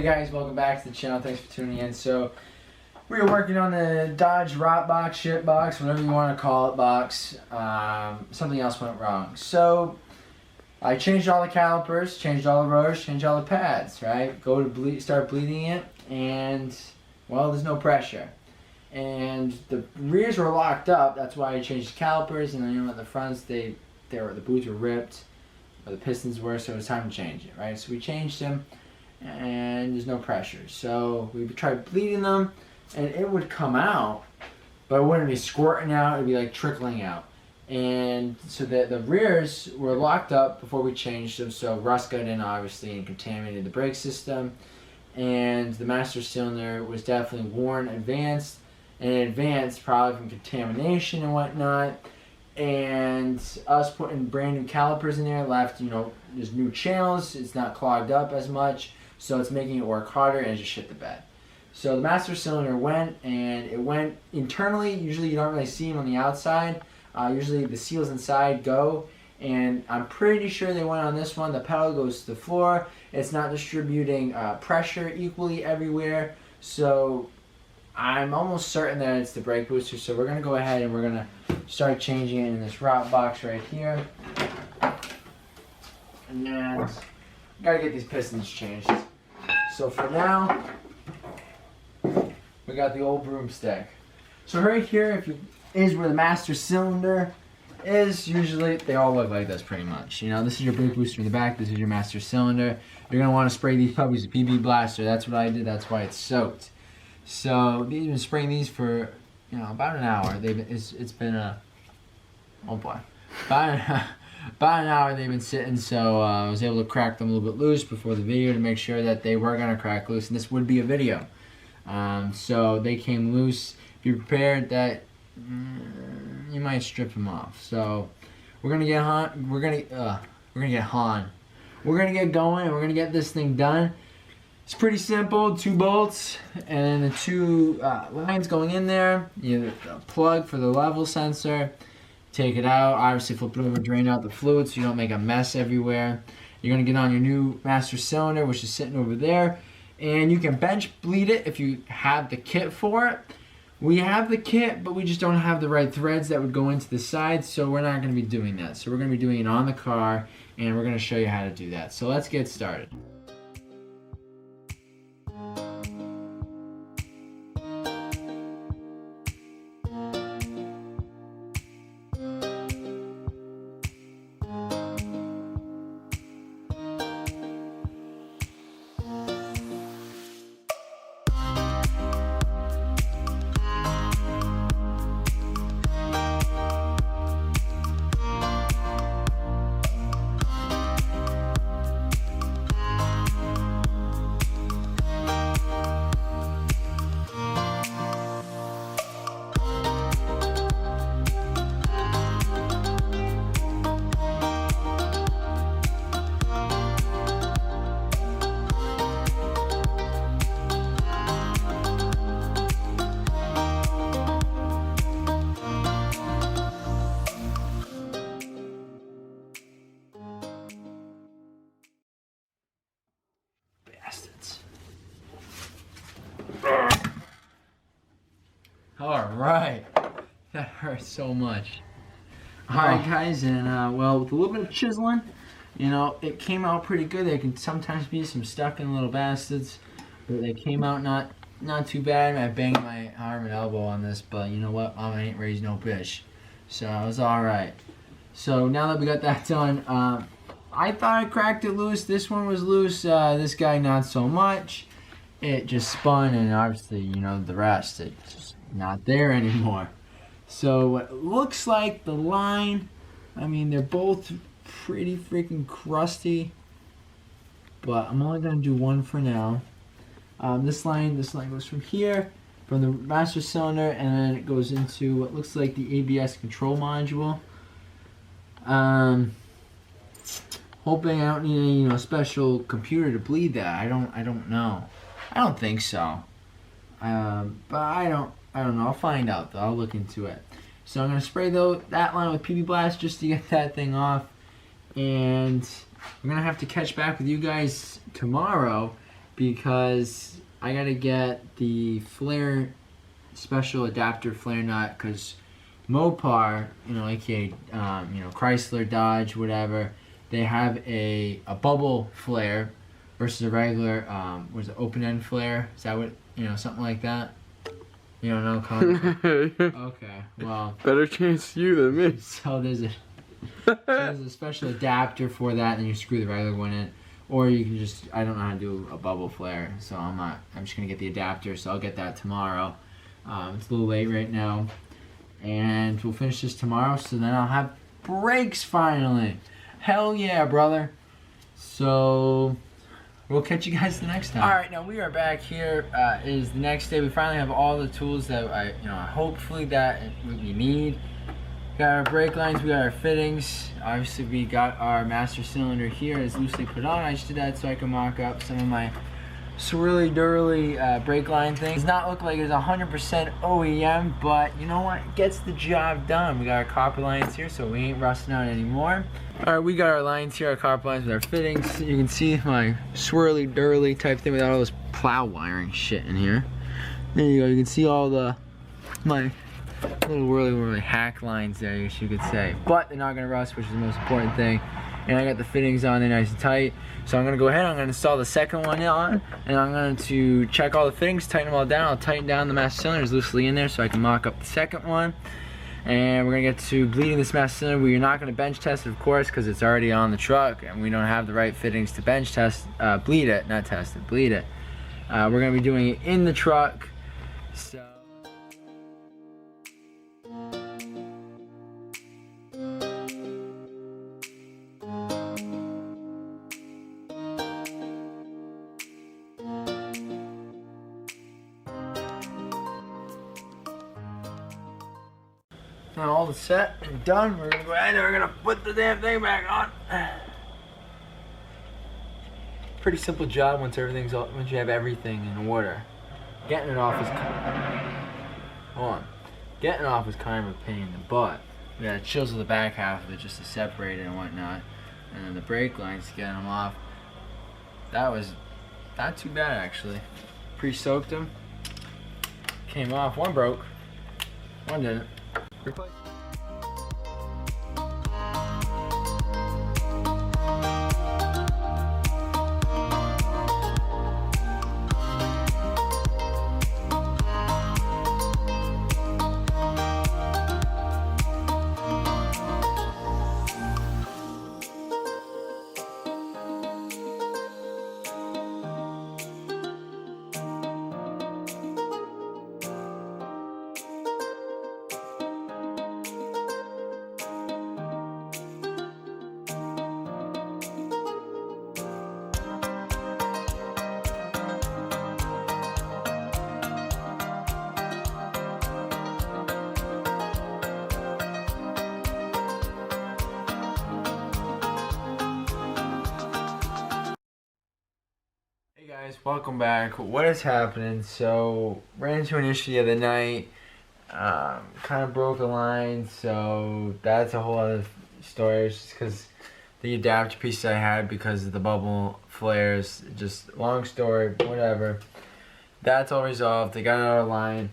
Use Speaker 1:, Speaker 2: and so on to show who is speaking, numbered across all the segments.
Speaker 1: Hey guys, welcome back to the channel. Thanks for tuning in. So we are working on the Dodge rot box, shit box, whatever you want to call it box. Something else went wrong. So I changed all the calipers, changed all the rotors, changed all the pads, right? Go to start bleeding it, and well, there's no pressure. And the rears were locked up. That's why I changed the calipers. And then you know at the fronts, the boots were ripped, or the pistons were, so it was time to change it, right? So we changed them, and there's no pressure. So we tried bleeding them, and it would come out, but it wouldn't be squirting out. It'd be like trickling out. And so the rears were locked up before we changed them. So rust got in obviously and contaminated the brake system, and the master cylinder was definitely worn, advanced probably from contamination and whatnot. And us putting brand new calipers in there left, you know, there's new channels, it's not clogged up as much, so it's making it work harder, and it just shit the bed. So the master cylinder went, and it went internally. Usually you don't really see them on the outside. Usually the seals inside go, and I'm pretty sure they went on this one. The pedal goes to the floor. It's not distributing pressure equally everywhere, so I'm almost certain that it's the brake booster. So we're gonna go ahead and we're gonna start changing it in this rot box right here. And then gotta get these pistons changed. So for now, we got the old broomstick. So right here is where the master cylinder is. Usually they all look like this pretty much. You know, this is your brake booster in the back, this is your master cylinder. You're gonna want to spray these puppies with PB Blaster. That's what I did, that's why it's soaked. So these been spraying these for, you know, about an hour. It's been a, oh boy, about an hour they've been sitting. So I was able to crack them a little bit loose before the video to make sure that they were gonna crack loose, and this would be a video. So they came loose. Be prepared that you might strip them off. So we're gonna get We're gonna get going, and we're gonna get this thing done. It's pretty simple. 2 bolts and the 2 lines going in there. You plug for the level sensor. Take it out. Obviously flip it over, drain out the fluid so you don't make a mess everywhere. You're gonna get on your new master cylinder, which is sitting over there, and you can bench bleed it if you have the kit for it. We have the kit, but we just don't have the right threads that would go into the sides, so we're not gonna be doing that. So we're gonna be doing it on the car, and we're gonna show you how to do that. So let's get started. Alright, that hurts so much. Alright guys, and well, with a little bit of chiseling, you know, it came out pretty good. There can sometimes be some stuck in little bastards, but they came out not too bad. I banged my arm and elbow on this, but you know what, I ain't raised no bitch, so it was alright. So now that we got that done, I thought I cracked it loose. This one was loose, this guy not so much. It just spun, and obviously, you know, the rest, it's just not there anymore. So it looks like the line, I mean, they're both pretty freaking crusty, but I'm only gonna do one for now. This line goes from here, from the master cylinder, and then it goes into what looks like the ABS control module. Hoping I don't need any, you know, special computer to bleed that. I don't know. I don't think so. But I don't know. I'll find out though. I'll look into it. So I'm gonna spray that line with PB Blast just to get that thing off, and I'm gonna have to catch back with you guys tomorrow because I gotta get the flare special adapter flare nut, because Mopar, aka Chrysler, Dodge, whatever, they have a bubble flare versus a regular what is it, open end flare? Is that what, something like that? You don't know, Colin? Okay, well,
Speaker 2: better chance you than me.
Speaker 1: So there's a special adapter for that, and you screw the regular one in. Or you can just, I don't know how to do a bubble flare, so I'm just gonna get the adapter, so I'll get that tomorrow. It's a little late right now, and we'll finish this tomorrow, so then I'll have brakes finally. Hell yeah, brother. So we'll catch you guys the next time. All right, now we are back here. It is the next day. We finally have all the tools that hopefully that we need. We got our brake lines, we got our fittings. Obviously we got our master cylinder here. It's loosely put on. I just did that so I can mock up some of my swirly durly brake line things. Does not look like it's 100% OEM, but you know what? It gets the job done. We got our copper lines here, so we ain't rusting out anymore. All right, we got our lines here, our copper lines with our fittings. You can see my swirly durly type thing without all this plow wiring shit in here. There you go. You can see all my little whirly hack lines there, I guess you could say. But they're not gonna rust, which is the most important thing. And I got the fittings on there nice and tight. So I'm gonna go ahead, I'm gonna install the second one on, and I'm going to check all the fittings, tighten them all down. I'll tighten down the master cylinder, it's loosely in there so I can mock up the second one. And we're gonna get to bleeding this master cylinder. We're not gonna bench test it, of course, because it's already on the truck and we don't have the right fittings to bench test, bleed it, not test it, bleed it. We're gonna be doing it in the truck. So now all the set and done, we're gonna go ahead and we're gonna put the damn thing back on. Pretty simple job once you have everything in order. Getting it off is Getting it off is kind of a pain in the butt. We gotta chisel the back half of it just to separate it and whatnot. And then the brake lines to get them off. That was not too bad actually. Pre-soaked them. Came off. One broke. One didn't. Replace. Hey guys, welcome back. What is happening? So, ran into an issue the other night. Kind of broke a line, so that's a whole other story. It's just because the adapter piece I had because of the bubble flares. Just long story, whatever. That's all resolved. They got it out of line.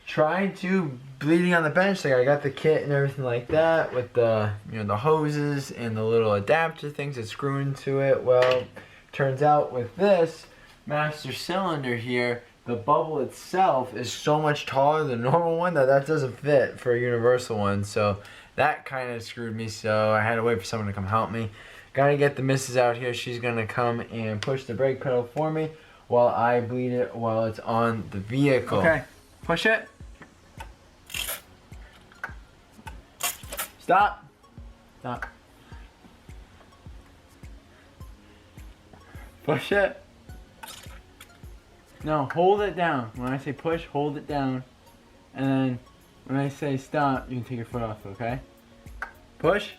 Speaker 1: Trying to bleeding on the bench. Like I got the kit and everything like that with the the hoses and the little adapter things that screw into it. Well, turns out with this master cylinder here, the bubble itself is so much taller than the normal one that doesn't fit for a universal one. So that kind of screwed me. So I had to wait for someone to come help me. Gotta get the missus out here. She's gonna come and push the brake pedal for me while I bleed it while it's on the vehicle. Okay, push it. Stop. Stop. Push it. No, hold it down. When I say push, hold it down. And then when I say stop, you can take your foot off, okay? Push.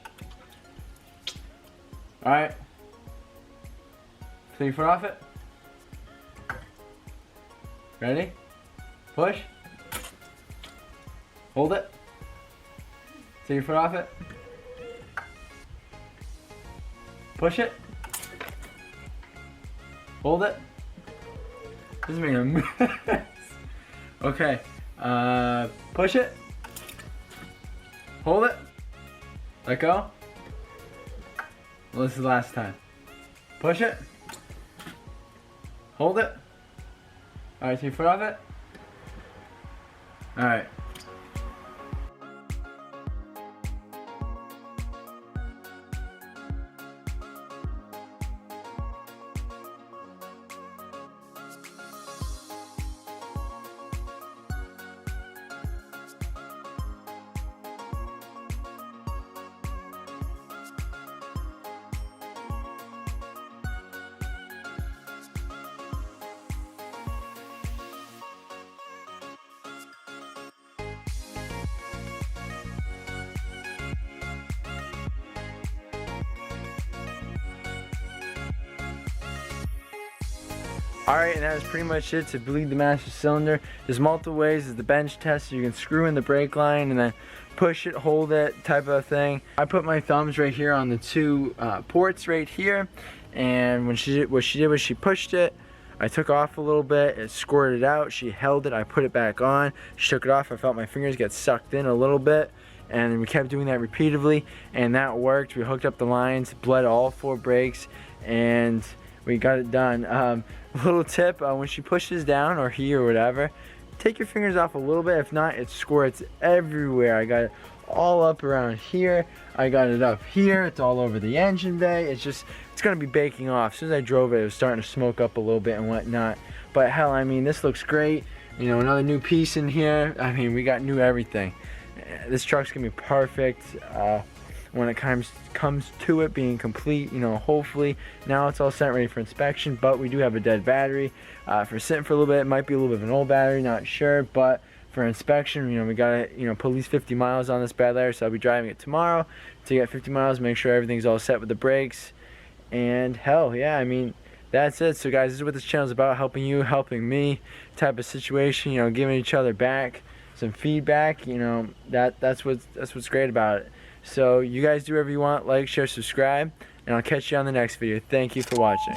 Speaker 1: Alright. Take your foot off it. Ready? Push. Hold it. Take your foot off it. Push it. Hold it. This made a mess. Okay, push it. Hold it. Let go. Well, this is the last time. Push it. Hold it. Alright, take your foot off it. Alright. Alright, and that is pretty much it to bleed the master cylinder. There's multiple ways. There's the bench test, so you can screw in the brake line and then push it, hold it, type of thing. I put my thumbs right here on the two ports right here, and what she did was she pushed it. I took off a little bit, it squirted out, she held it, I put it back on, she took it off, I felt my fingers get sucked in a little bit, and we kept doing that repeatedly, and that worked. We hooked up the lines, bled all 4 brakes, and we got it done. Little tip, when she pushes down, or he or whatever, take your fingers off a little bit. If not, it squirts everywhere. I got it all up around here. I got it up here. It's all over the engine bay. It's gonna be baking off. As soon as I drove it, it was starting to smoke up a little bit and whatnot. But hell, I mean, this looks great. You know, another new piece in here. I mean, we got new everything. This truck's gonna be perfect. When it comes to it being complete, you know, hopefully now it's all set ready for inspection. But we do have a dead battery for sitting for a little bit. It might be a little bit of an old battery, not sure, but for inspection, you know, we gotta, you know, put at least 50 miles on this bad letter, so I'll be driving it tomorrow to get 50 miles, make sure everything's all set with the brakes. And hell yeah, I mean, that's it. So guys, this is what this channel is about: helping you, helping me type of situation, you know, giving each other back some feedback. You know, that's what's great about it. So you guys do whatever you want, like, share, subscribe, and I'll catch you on the next video. Thank you for watching.